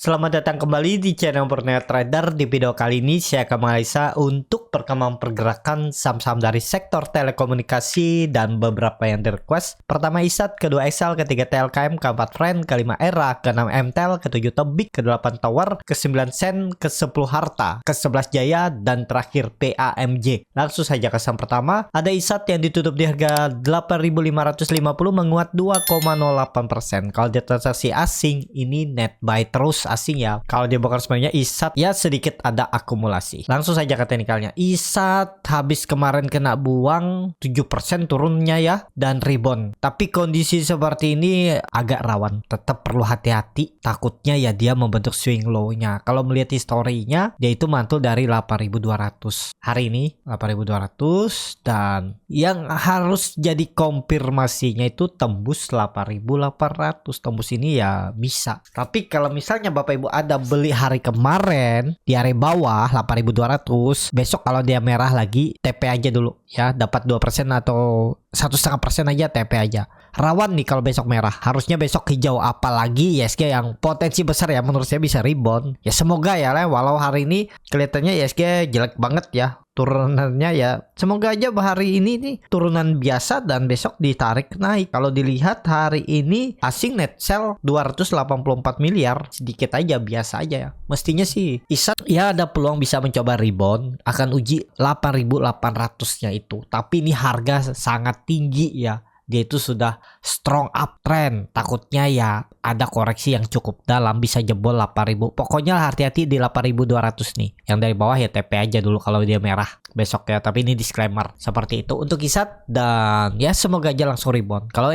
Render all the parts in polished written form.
Selamat datang kembali di channel Purneo Trader. Di video kali ini saya akan menganalisa untuk perkembangan pergerakan saham-saham dari sektor telekomunikasi dan beberapa yang di-request. Pertama ISAT, kedua Excel, ketiga TLKM, keempat Friend, kelima ERA, keenam MTEL, ketujuh Tobik, kedelapan Tower, ke-9 Sen, ke-10 Harta, ke-11 Jaya, dan terakhir PAMJ. Langsung saja ke saham pertama. Ada ISAT yang ditutup di harga 8.550 menguat 2,08%. Kalau dia transaksi asing ini net buy terus asing ya. Kalau dia bakal sebenarnya ISAT ya sedikit ada akumulasi. Langsung saja ke teknikalnya. ISAT habis kemarin kena buang 7% turunnya ya dan rebound. Tapi kondisi seperti ini agak rawan. Tetap perlu hati-hati. Takutnya ya dia membentuk swing low-nya. Kalau melihat historinya dia itu mantul dari 8.200. Hari ini 8.200 dan yang harus jadi konfirmasinya itu tembus 8.800. Tembus ini ya bisa. Tapi kalau misalnya Bapak Ibu ada beli hari kemarin di area bawah 8.200, besok kalau dia merah lagi TP aja dulu ya, dapat 2% atau 1,5% aja TP aja. Rawan nih kalau besok merah. Harusnya besok hijau, apalagi ISG yang potensi besar ya menurut saya bisa rebound. Ya semoga ya lah, walau hari ini kelihatannya ISG jelek banget ya. Turunannya ya semoga aja hari ini nih turunan biasa dan besok ditarik naik. Kalau dilihat hari ini asing net sell 284 miliar, sedikit aja, biasa aja ya. Mestinya sih ISAT ya ada peluang bisa mencoba rebound, akan uji 8.800-nya itu. Tapi ini harga sangat tinggi ya. Dia itu sudah strong uptrend. Takutnya ya ada koreksi yang cukup dalam, bisa jebol 8.000. Pokoknya hati-hati di 8.200 nih. Yang dari bawah ya TP aja dulu kalau dia merah besok ya. Tapi ini disclaimer seperti itu untuk ISAT, dan ya semoga aja langsung rebound. Kalau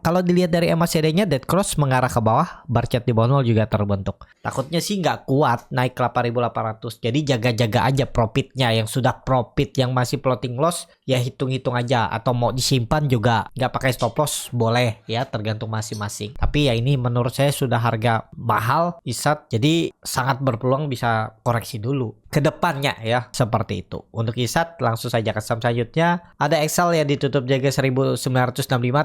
kalau dilihat dari MACD-nya dead cross mengarah ke bawah, bar chart di bawah 0 juga terbentuk. Takutnya sih nggak kuat naik ke 8.800. Jadi jaga-jaga aja profitnya. Yang sudah profit, yang masih floating loss ya hitung-hitung aja, atau mau disimpan juga nggak pakai stop loss boleh ya, tergantung masing-masing. Tapi ya ini menurut saya sudah harga mahal ISAT, jadi sangat berpeluang bisa koreksi dulu ke depannya ya, seperti itu. Untuk ISAT langsung saja ke saham selanjutnya. Ada Excel yang ditutup jaga 1965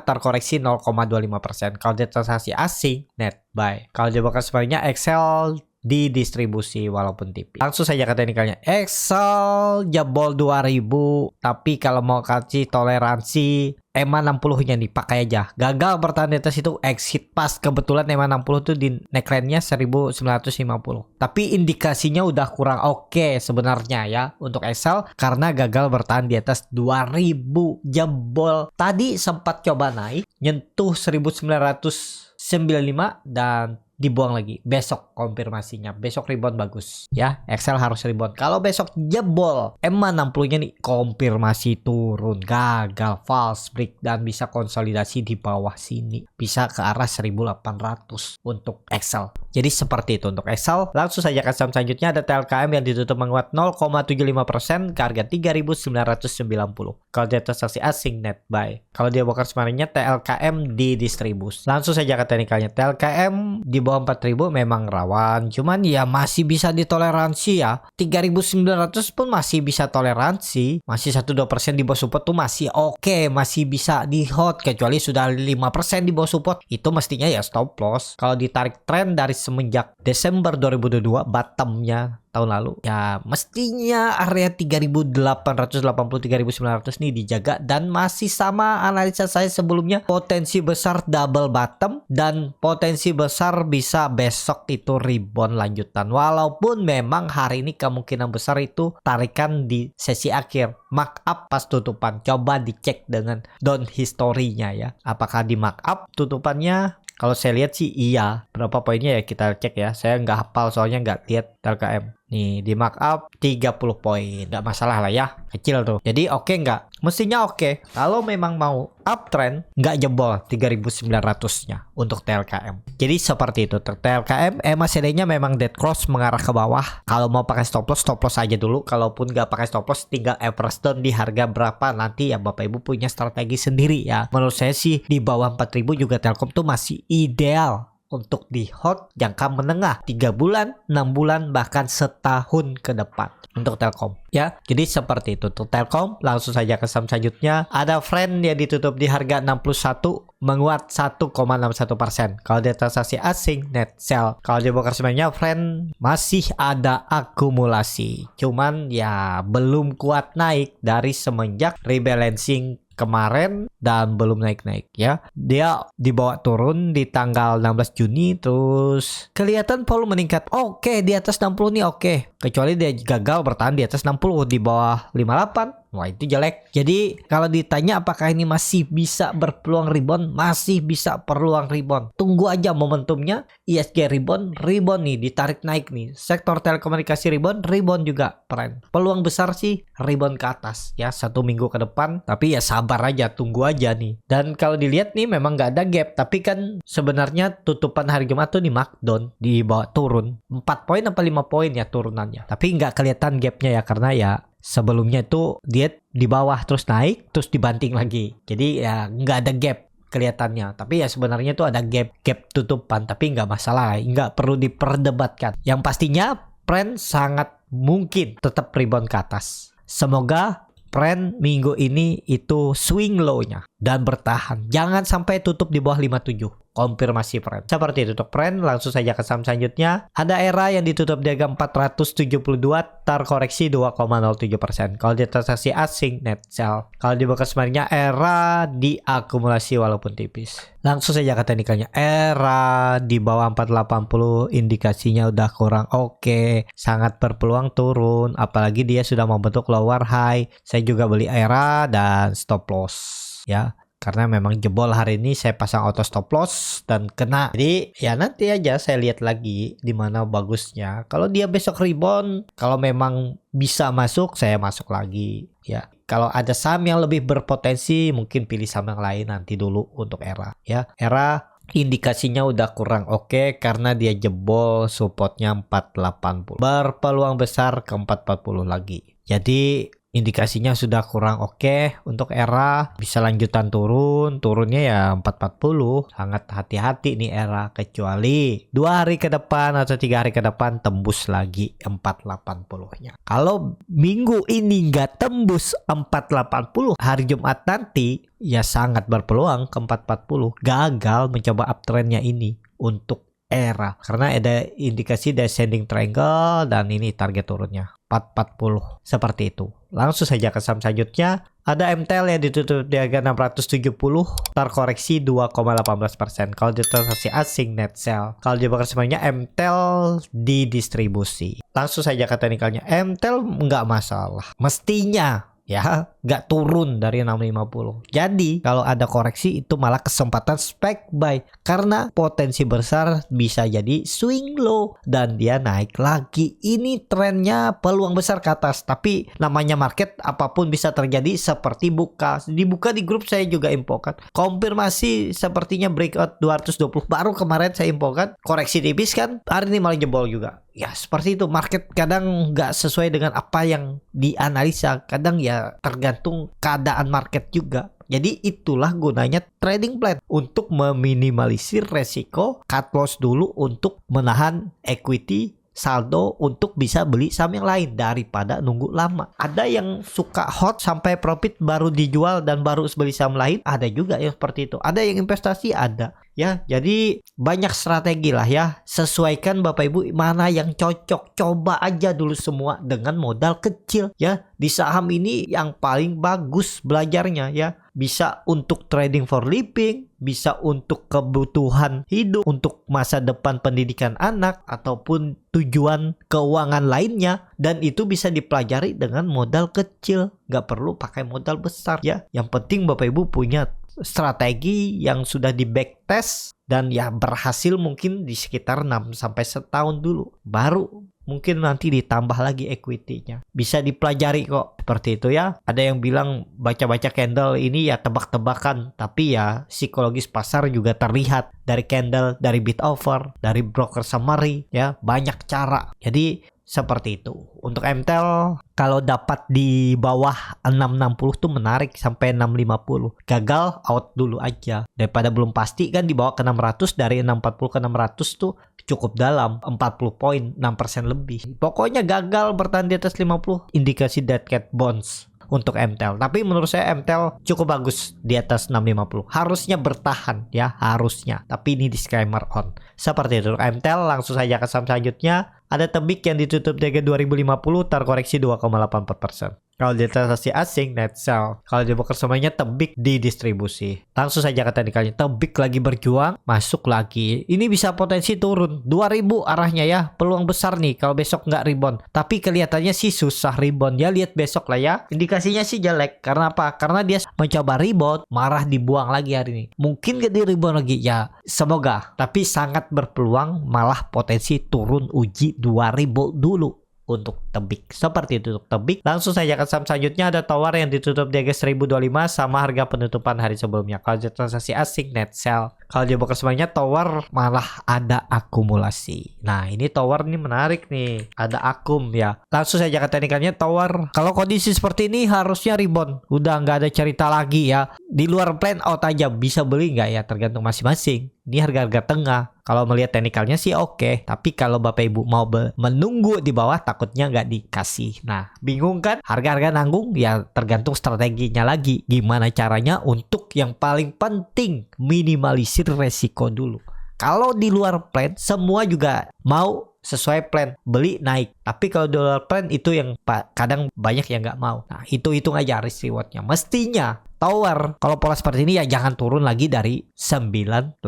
terkoreksi 0,25%. Kalau dia transaksi asing net buy. Kalau dia bakal sebenarnya Excel di distribusi walaupun tipis. Langsung saja ke teknikalnya. Excel jebol 2000, tapi kalau mau kasih toleransi EMA 60-nya nih pakai aja. Gagal bertahan di atas itu exit pas, kebetulan EMA 60 tuh di neckline-nya 1950. Tapi indikasinya udah kurang oke sebenarnya ya untuk Excel karena gagal bertahan di atas 2000, jebol. Tadi sempat coba naik nyentuh 1995 dan dibuang lagi. Besok konfirmasinya, besok rebound bagus ya. Excel harus rebound. Kalau besok jebol EMA 60-nya nih konfirmasi turun, gagal, false break, dan bisa konsolidasi di bawah sini, bisa ke arah 1800 untuk Excel. Jadi seperti itu untuk Excel. Langsung saja ke saham selanjutnya. Ada TLKM yang ditutup menguat 0,75% ke harga 3.990. Kalau dia transaksi asing net buy. Kalau dia bakar sebenarnya TLKM di distribus. Langsung saja ke teknikalnya. TLKM di bawah 4.000 memang rawan, cuman ya masih bisa ditoleransi ya. 3.900 pun masih bisa toleransi, masih 1-2% di bawah support tuh masih oke, masih bisa di hold. Kecuali sudah 5% di bawah support, itu mestinya ya stop loss. Kalau ditarik tren dari semenjak Desember 2022 bottomnya tahun lalu ya, mestinya area 3.880 3.900 nih dijaga, dan masih sama analisa saya sebelumnya, potensi besar double bottom dan potensi besar bisa besok itu rebound lanjutan. Walaupun memang hari ini kemungkinan besar itu tarikan di sesi akhir, markup pas tutupan. Coba dicek dengan down historinya ya, apakah di markup tutupannya. Kalau saya lihat sih iya. Berapa poinnya ya kita cek ya. Saya nggak hafal soalnya nggak lihat TLKM. Nih di markup 30 poin. Nggak masalah lah ya. Kecil tuh. Jadi oke nggak? Mestinya oke. Kalau memang mau uptrend nggak jebol 3.900-nya untuk TLKM. Jadi seperti itu. TLKM MACD-nya memang dead cross mengarah ke bawah. Kalau mau pakai stop loss aja dulu. Kalaupun nggak pakai stop loss tinggal average down di harga berapa. Nanti ya Bapak Ibu punya strategi sendiri ya. Menurut saya sih di bawah 4.000 juga Telkom tuh masih ideal untuk di hold jangka menengah 3 bulan, 6 bulan, bahkan setahun ke depan untuk Telkom ya. Jadi seperti itu untuk Telkom. Langsung saja ke saham selanjutnya. Ada Friend yang ditutup di harga 61, menguat 1,61%. Kalau dia transaksi asing net sell. Kalau di broker sebenarnya Friend masih ada akumulasi, cuman ya belum kuat naik dari semenjak rebalancing kemarin dan belum naik-naik ya. Dia dibawa turun di tanggal 16 Juni terus kelihatan volume meningkat. Oke, di atas 60 nih oke. Kecuali dia gagal bertahan di atas 60 di bawah 58. Wah, itu jelek. Jadi kalau ditanya apakah ini masih bisa berpeluang rebound, masih bisa peluang rebound. Tunggu aja momentumnya. ISG rebound nih, ditarik naik nih. Sektor telekomunikasi rebound juga tren. Peluang besar sih rebound ke atas ya 1 minggu ke depan. Tapi ya sabar aja, tunggu aja nih. Dan kalau dilihat nih memang nggak ada gap. Tapi kan sebenarnya tutupan hari Jumat tuh di markdown, dibawa turun 4 poin apa 5 poin ya turunannya. Tapi nggak kelihatan gapnya ya, karena ya sebelumnya itu dia di bawah terus naik terus dibanting lagi. Jadi ya nggak ada gap kelihatannya. Tapi ya sebenarnya itu ada gap tutupan, tapi nggak masalah, nggak perlu diperdebatkan. Yang pastinya trend sangat mungkin tetap rebound ke atas. Semoga trend minggu ini itu swing low-nya dan bertahan. Jangan sampai tutup di bawah 57. Konfirmasi trend. Seperti itu untuk trend. Langsung saja ke saham selanjutnya. Ada Era yang ditutup di harga 472, terkoreksi 2,07%. Kalau di transaksi asing net sell. Kalau di broker sebenarnya Era diakumulasi walaupun tipis. Langsung saja ke teknikalnya. Era di bawah 480, indikasinya udah kurang oke. Sangat berpeluang turun, apalagi dia sudah membentuk lower high. Saya juga beli Era dan stop loss ya. Karena memang jebol hari ini, saya pasang auto stop loss dan kena. Jadi ya nanti aja saya lihat lagi di mana bagusnya. Kalau dia besok rebound, kalau memang bisa masuk, saya masuk lagi ya. Kalau ada saham yang lebih berpotensi, mungkin pilih saham yang lain nanti dulu untuk Era ya. Era indikasinya udah kurang oke karena dia jebol supportnya 480. Berpeluang besar ke 440 lagi. Jadi indikasinya sudah kurang oke untuk Era, bisa lanjutan turunnya ya 440. Sangat hati-hati nih Era, kecuali 2 hari ke depan atau 3 hari ke depan tembus lagi 480-nya. Kalau minggu ini nggak tembus 480, hari Jumat nanti ya sangat berpeluang ke 440. Gagal mencoba uptrendnya ini untuk Era karena ada indikasi descending triangle dan ini target turunnya 440 seperti itu. Langsung saja ke saham selanjutnya. Ada MTEL yang ditutup di harga 670, terkoreksi 2,18%. Kalau di transaksi asing net sell. Kalau di broker sebenarnya MTEL didistribusi. Langsung saja ke teknikalnya. MTEL nggak masalah, mestinya ya nggak turun dari 650. Jadi kalau ada koreksi itu malah kesempatan spec buy, karena potensi besar bisa jadi swing low dan dia naik lagi. Ini trennya peluang besar ke atas, tapi namanya market apapun bisa terjadi. Seperti dibuka di grup saya juga infokan, konfirmasi sepertinya breakout 220 baru kemarin saya infokan, koreksi tipis kan, hari ini malah jebol juga. Ya seperti itu, market kadang nggak sesuai dengan apa yang dianalisa, kadang ya tergantung keadaan market juga. Jadi itulah gunanya trading plan, untuk meminimalisir resiko, cut loss dulu untuk menahan equity saldo untuk bisa beli saham yang lain daripada nunggu lama. Ada yang suka hot sampai profit baru dijual dan baru beli saham lain, ada juga yang seperti itu. Ada yang investasi, ada ya. Jadi banyak strategi lah ya. Sesuaikan Bapak Ibu mana yang cocok. Coba aja dulu semua dengan modal kecil ya. Di saham ini yang paling bagus belajarnya ya. Bisa untuk trading for living, bisa untuk kebutuhan hidup, untuk masa depan pendidikan anak, ataupun tujuan keuangan lainnya. Dan itu bisa dipelajari dengan modal kecil, nggak perlu pakai modal besar ya. Yang penting Bapak Ibu punya strategi yang sudah di backtest dan ya berhasil mungkin di sekitar 6 sampai setahun dulu, baru mungkin nanti ditambah lagi equity-nya. Bisa dipelajari kok seperti itu ya. Ada yang bilang baca-baca candle ini ya tebak-tebakan, tapi ya psikologis pasar juga terlihat dari candle, dari bid offer, dari broker summary ya, banyak cara. Jadi Seperti itu. Untuk MTEL kalau dapat di bawah 660 tuh menarik sampai 650. Gagal out dulu aja. Daripada belum pasti kan dibawa ke 600, dari 640 ke 600 tuh cukup dalam, 40 poin, 6% lebih. Pokoknya gagal bertahan di atas 50, indikasi dead cat bounce untuk MTEL. Tapi menurut saya MTEL cukup bagus di atas 650. Harusnya bertahan ya, harusnya. Tapi ini disclaimer on. Seperti itu. Untuk MTEL langsung saja ke saham selanjutnya. Ada Tebik yang ditutup di 2050 terkoreksi 2,84%. Kalau di transaksi asing net sell. Kalau di broker semuanya Tebik di distribusi. Langsung saja ke teknikalnya. Tebik lagi berjuang, masuk lagi. Ini bisa potensi turun 2000 arahnya ya. Peluang besar nih kalau besok nggak rebound. Tapi kelihatannya sih susah rebound ya. Lihat besok lah ya. Indikasinya sih jelek. Karena apa? Karena dia mencoba rebound, marah dibuang lagi hari ini. Mungkin gak di rebound lagi ya. Semoga. Tapi sangat berpeluang malah potensi turun uji 2000 dulu untuk Tebik. Seperti itu untuk Tebik. Langsung saja ke saham selanjutnya. Ada Tower yang ditutup di harga 1025 sama harga penutupan hari sebelumnya. Kalau di transaksi asing net sell. Kalau di broker semuanya Tower malah ada akumulasi. Nah ini Tower nih menarik nih. Ada akum ya. Langsung saja ke teknikalnya Tower. Kalau kondisi seperti ini harusnya rebound. Udah nggak ada cerita lagi ya. Di luar plan out aja. Bisa beli nggak ya? Tergantung masing-masing. Ini harga-harga tengah. Kalau melihat teknikalnya sih oke. Tapi kalau Bapak Ibu mau menunggu di bawah takutnya nggak dikasih. Nah bingung kan? Harga-harga nanggung ya tergantung strateginya lagi. Gimana caranya untuk yang paling penting minimalisir resiko dulu. Kalau di luar plan semua juga mau sesuai plan beli naik. Tapi kalau di luar plan itu yang kadang banyak yang nggak mau. Nah itu hitung aja risk rewardnya. Mestinya Tower kalau pola seperti ini ya jangan turun lagi dari 980.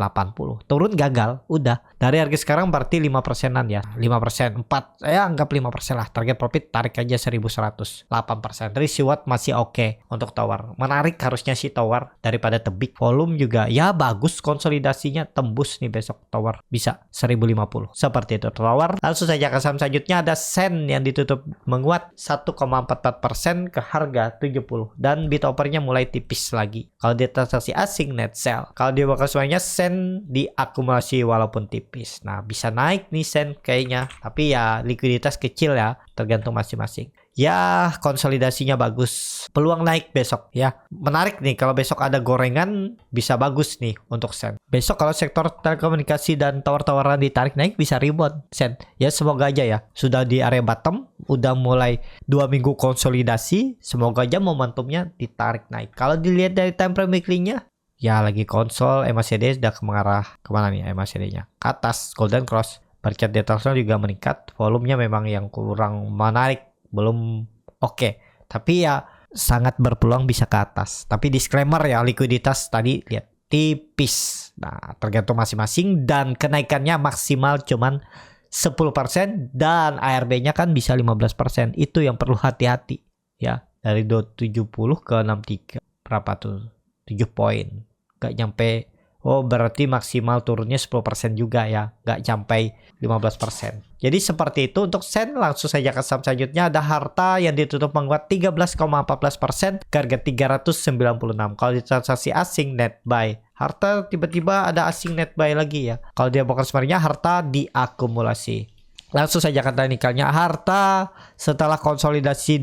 Turun gagal, udah. Dari harga sekarang berarti 5%an ya. 5%, 4, ya anggap 5% lah. Target profit tarik aja 1100. 8%. Risk reward masih oke untuk Tower. Menarik harusnya sih Tower daripada Tebik. Volume juga ya bagus, konsolidasinya tembus nih besok Tower. Bisa 1050. Seperti itu Tower. Langsung saja ke saham selanjutnya ada Sen yang ditutup menguat 1,44% ke harga 70. Dan bid offernya mulai tipis lagi. Kalau di transaksi asing net sell. Kalau di broker semuanya Sen diakumulasi walaupun tipis. Nah bisa naik nih Sen kayaknya. Tapi ya likuiditas kecil ya. Tergantung masing-masing. Ya konsolidasinya bagus. Peluang naik besok ya. Menarik nih kalau besok ada gorengan bisa bagus nih untuk Sen. Besok kalau sektor telekomunikasi dan tower-toweran ditarik naik bisa rebound Sen. Ya semoga aja ya. Sudah di area bottom. Udah mulai 2 minggu konsolidasi. Semoga aja momentumnya ditarik naik. Kalau dilihat dari time frame weekly-nya. Ya lagi konsol MACD sudah mengarah kemana nih MACD-nya? Ke atas Golden Cross. Berkat detailnya juga meningkat. Volumenya memang yang kurang menarik. Belum oke. Tapi ya sangat berpeluang bisa ke atas. Tapi disclaimer ya likuiditas tadi lihat tipis. Nah tergantung masing-masing dan kenaikannya maksimal cuman 10% dan ARB-nya kan bisa 15%. Itu yang perlu hati-hati ya. Dari 270 ke 63 berapa tuh? 7 poin. Gak nyampe. Oh berarti maksimal turunnya 10% juga ya. Gak sampai 15%. Jadi seperti itu untuk Sen. Langsung saja ke saham selanjutnya. Ada Harta yang ditutup menguat 13,14% ke harga 396. Kalau di transaksi asing net buy. Harta tiba-tiba ada asing net buy lagi ya. Kalau dia broker sebenarnya Harta diakumulasi. Langsung saja ke teknikalnya. Harta setelah konsolidasi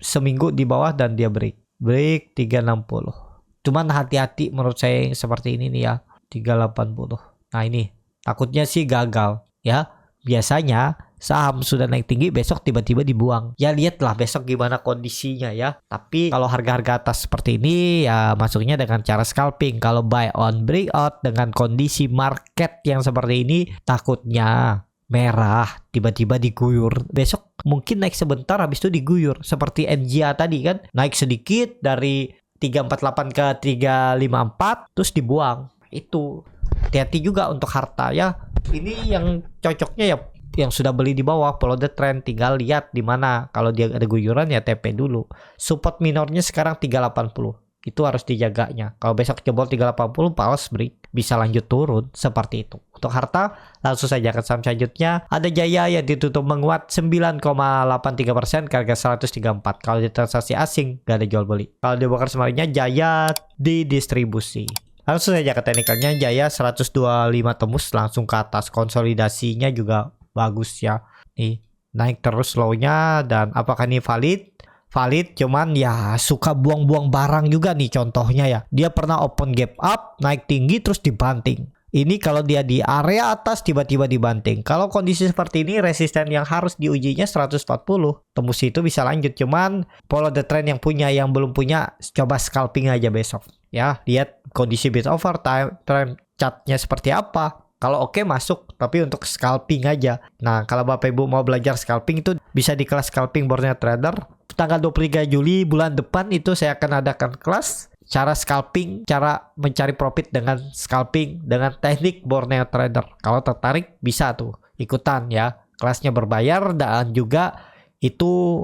seminggu di bawah dan dia break 360. Cuman hati-hati menurut saya yang seperti ini nih ya. 380. Nah ini takutnya sih gagal ya. Biasanya saham sudah naik tinggi besok tiba-tiba dibuang. Ya lihatlah besok gimana kondisinya ya. Tapi kalau harga-harga atas seperti ini ya masuknya dengan cara scalping. Kalau buy on breakout dengan kondisi market yang seperti ini takutnya merah tiba-tiba diguyur. Besok mungkin naik sebentar habis itu diguyur. Seperti NGA tadi kan naik sedikit dari 348 ke 354 terus dibuang. Itu hati-hati juga untuk Harta ya. Ini yang cocoknya ya yang sudah beli di bawah follow the trend, tinggal lihat di mana. Kalau dia ada guyuran ya TP dulu. Support minornya sekarang 380. Itu harus dijaganya. Kalau besok jebol 380 pause break bisa lanjut turun seperti itu. Untuk Harta langsung saja ke saham selanjutnya. Ada Jaya yang ditutup menguat 9,83% ke harga 134. Kalau di transaksi asing gak ada jual beli. Kalau di broker semuanya Jaya di distribusi. Langsung saja ke teknikalnya. Jaya 125 tembus langsung ke atas. Konsolidasinya juga bagus ya. Nih naik terus low-nya. Dan apakah ini valid? Valid, cuman ya suka buang-buang barang juga nih contohnya ya. Dia pernah open gap up, naik tinggi terus dibanting. Ini kalau dia di area atas tiba-tiba dibanting. Kalau kondisi seperti ini resisten yang harus diujinya 140. Tembus itu bisa lanjut, cuman follow the trend yang punya, yang belum punya coba scalping aja besok. Ya, lihat kondisi bid over time, trend chartnya seperti apa. Kalau oke masuk, tapi untuk scalping aja. Nah, kalau Bapak Ibu mau belajar scalping itu bisa di kelas scalping Borneo Trader. Tanggal 23 Juli bulan depan itu saya akan adakan kelas cara scalping, cara mencari profit dengan scalping dengan teknik Borneo Trader. Kalau tertarik bisa tuh ikutan ya. Kelasnya berbayar dan juga itu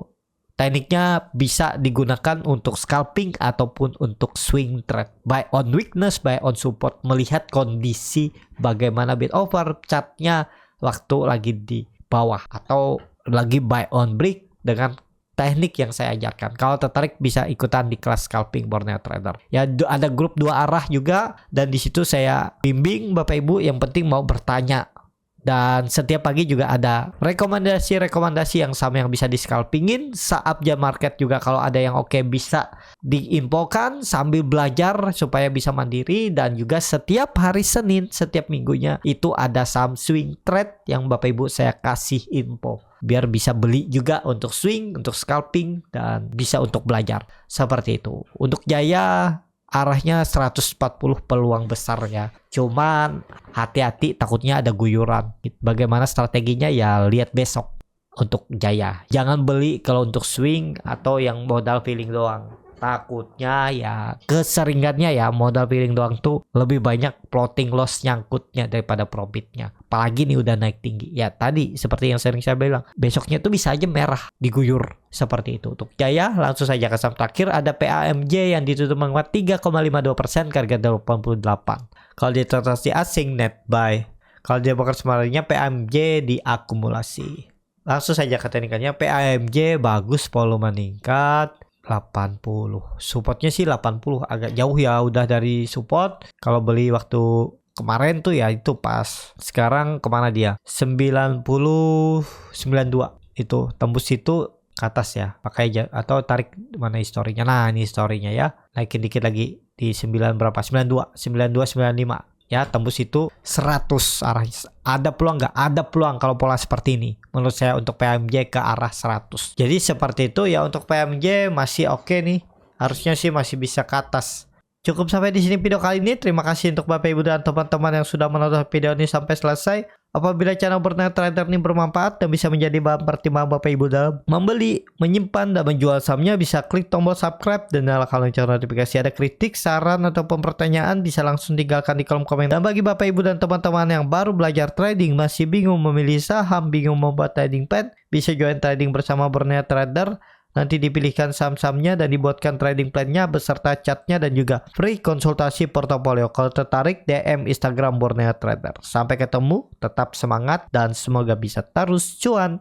tekniknya bisa digunakan untuk scalping ataupun untuk swing trade. Buy on weakness, buy on support. Melihat kondisi bagaimana bid over chartnya waktu lagi di bawah. Atau lagi buy on break dengan teknik yang saya ajarkan. Kalau tertarik bisa ikutan di kelas scalping Borneo Trader. Ya ada grup 2 arah juga. Dan di situ saya bimbing Bapak Ibu yang penting mau bertanya. Dan setiap pagi juga ada rekomendasi-rekomendasi yang sama yang bisa di-scalpingin. Saat jam market juga kalau ada yang oke bisa diinfokan sambil belajar supaya bisa mandiri. Dan juga setiap hari Senin, setiap minggunya itu ada saham swing trade yang Bapak Ibu saya kasih info. Biar bisa beli juga untuk swing, untuk scalping, dan bisa untuk belajar. Seperti itu. Untuk Jaya arahnya 140 peluang besarnya. Cuman hati-hati takutnya ada guyuran. Bagaimana strateginya ya lihat besok untuk Jaya. Jangan beli kalau untuk swing atau yang modal feeling doang. Takutnya ya keseringannya ya modal feeling doang tuh lebih banyak floating loss nyangkutnya daripada profitnya. Apalagi nih udah naik tinggi. Ya tadi seperti yang sering saya bilang, besoknya tuh bisa aja merah diguyur seperti itu. Untuk Jaya langsung saja ke saham terakhir ada PAMJ yang ditutup menguat 3,52% ke harga 88. Kalau di transaksi asing net buy. Kalau dia bakal sebenarnya PAMJ diakumulasi. Langsung saja ke teknikannya PAMJ bagus volume meningkat 80. Supportnya sih 80 agak jauh ya udah dari support. Kalau beli waktu kemarin tuh ya itu pas. Sekarang kemana dia? 90 92 itu tembus itu ke atas ya. Pakai atau tarik mana historinya. Nah, ini historinya ya. Naikin dikit lagi di 9 berapa? 92 95. Ya tembus itu 100 arahnya. Ada peluang nggak? Ada peluang kalau pola seperti ini. Menurut saya untuk PMJ ke arah 100. Jadi seperti itu ya untuk PMJ masih oke nih. Harusnya sih masih bisa ke atas. Cukup sampai di sini video kali ini. Terima kasih untuk Bapak Ibu dan teman-teman yang sudah menonton video ini sampai selesai. Apabila channel Borneo Trader ini bermanfaat dan bisa menjadi bahan pertimbangan Bapak Ibu dalam membeli, menyimpan, dan menjual sahamnya, bisa klik tombol subscribe dan nyalakan lonceng notifikasi. Ada kritik, saran, ataupun pertanyaan bisa langsung tinggalkan di kolom komen. Dan bagi Bapak Ibu dan teman-teman yang baru belajar trading, masih bingung memilih saham, bingung membuat trading plan, bisa join trading bersama Borneo Trader. Nanti dipilihkan saham-sahamnya dan dibuatkan trading plan-nya beserta chartnya dan juga free konsultasi portofolio. Kalau tertarik DM Instagram Borneo Trader. Sampai ketemu, tetap semangat dan semoga bisa terus cuan.